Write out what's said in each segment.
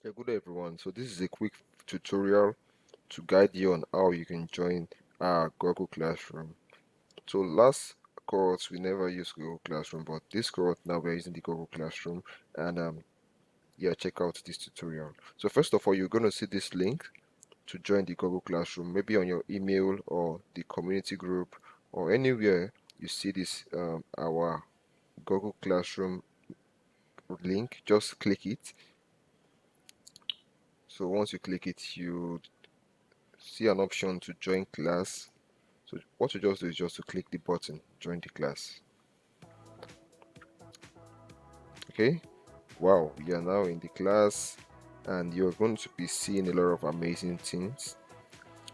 Yeah, good day everyone. So this is a quick tutorial to guide you on how you can join our Google Classroom. So last course we never used Google Classroom, but this course now we're using the Google Classroom, and yeah, check out this tutorial. So first of all, you're going to see this link to join the Google Classroom, maybe on your email or the community group or anywhere you see this our Google Classroom link. Just click it. So once you click it, you see an option to join class. So what you just do is just to click the button, join the class. Okay, wow, we are now in the class and you're going to be seeing a lot of amazing things.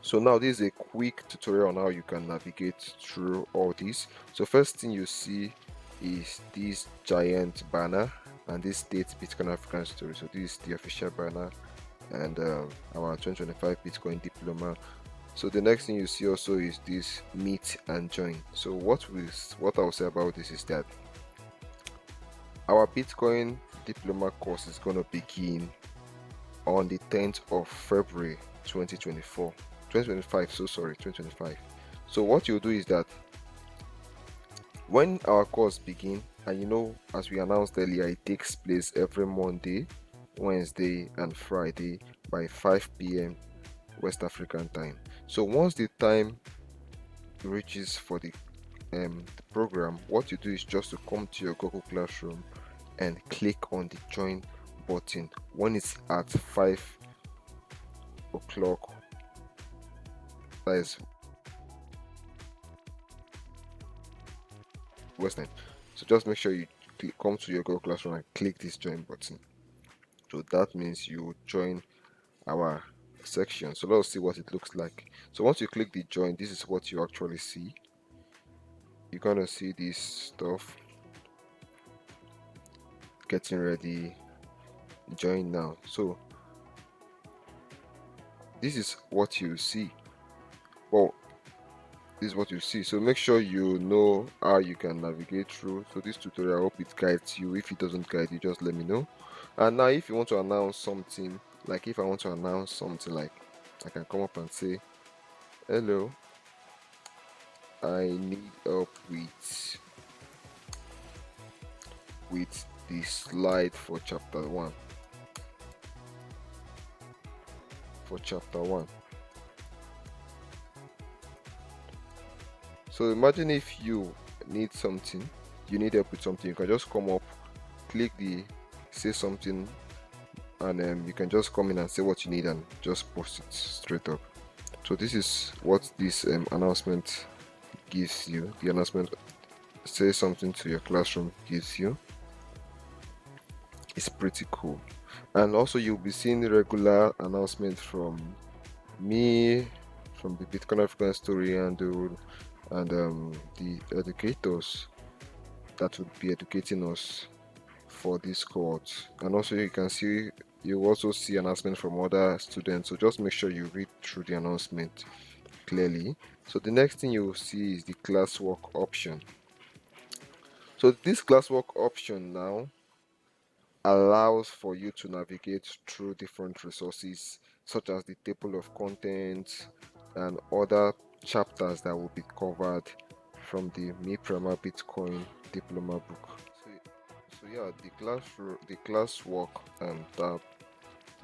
So now this is a quick tutorial on how you can navigate through all this. So first thing you see is this giant banner, and this states Bitcoin African Story. So this is the official banner, and our 2025 Bitcoin diploma. So the next thing you see also is this meet and join. So what I'll say about this is that our Bitcoin diploma course is going to begin on the 10th of February 2024 2025, so sorry, 2025. So what you'll do is that when our course begin, and as we announced earlier, it takes place every Monday, Wednesday and Friday by 5 p.m. West African time. So once the time reaches for the program, what you do is just to come to your Google Classroom and click on the join button when it's at 5 o'clock. That is West Time. So just make sure you come to your Google Classroom and click this join button. So that means you join our section. So let's see what it looks like. So once you click the join, this is what you actually see. You're gonna see this stuff, getting ready, join now. So this is what you see. Well, this is what you see. So make sure you know how you can navigate through. So this tutorial, I hope it guides you. If it doesn't guide you, just let me know. And now if you want to announce something, like if I want to announce something, like I can come up and say, hello, I need help with the slide for chapter 1. So imagine if you need something, you need help with something, you can just come up, click the say something, and you can just come in and say what you need and just post it straight up. So this is what this announcement gives you. The announcement, say something to your classroom, gives you. It's pretty cool. And also you'll be seeing regular announcements from me, from the Bitcoin African Story and the educators that would be educating us for this cohort. And also you also see announcements from other students, so just make sure you read through the announcement clearly. So the next thing you will see is the classwork option. So this classwork option now allows for you to navigate through different resources such as the table of contents and other chapters that will be covered from the Me Prima Bitcoin diploma book. So yeah, the classwork tab,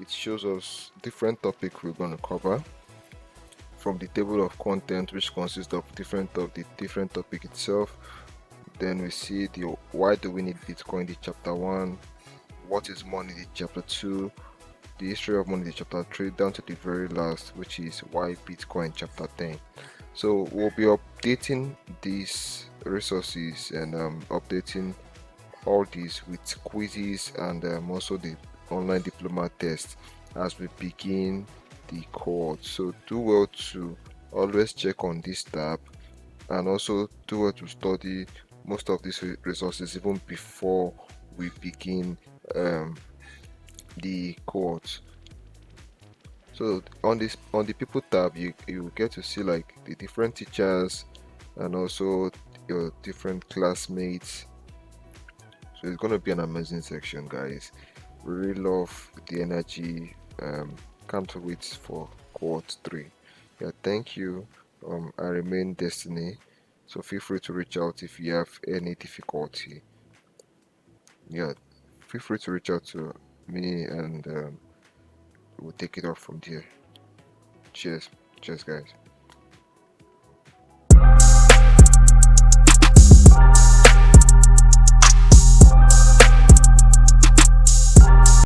it shows us different topics we're going to cover from the table of content, which consists of the different topic itself. Then we see the why do we need Bitcoin, the chapter 1, what is money, the chapter 2, the history of money, the chapter 3, down to the very last, which is why Bitcoin, chapter 10. So we'll be updating these resources and updating all these with quizzes and also the online diploma test as we begin the cohort. So do well to always check on this tab, and also do well to study most of these resources even before we begin the cohort. So on the people tab, you get to see like the different teachers and also your different classmates. So it's gonna be an amazing section, guys. really love the energy. Can't wait for cohort 3. Yeah, thank you. I remain Destiny. So feel free to reach out if you have any difficulty. Yeah, feel free to reach out to me and we'll take it off from there. Cheers. Cheers, guys.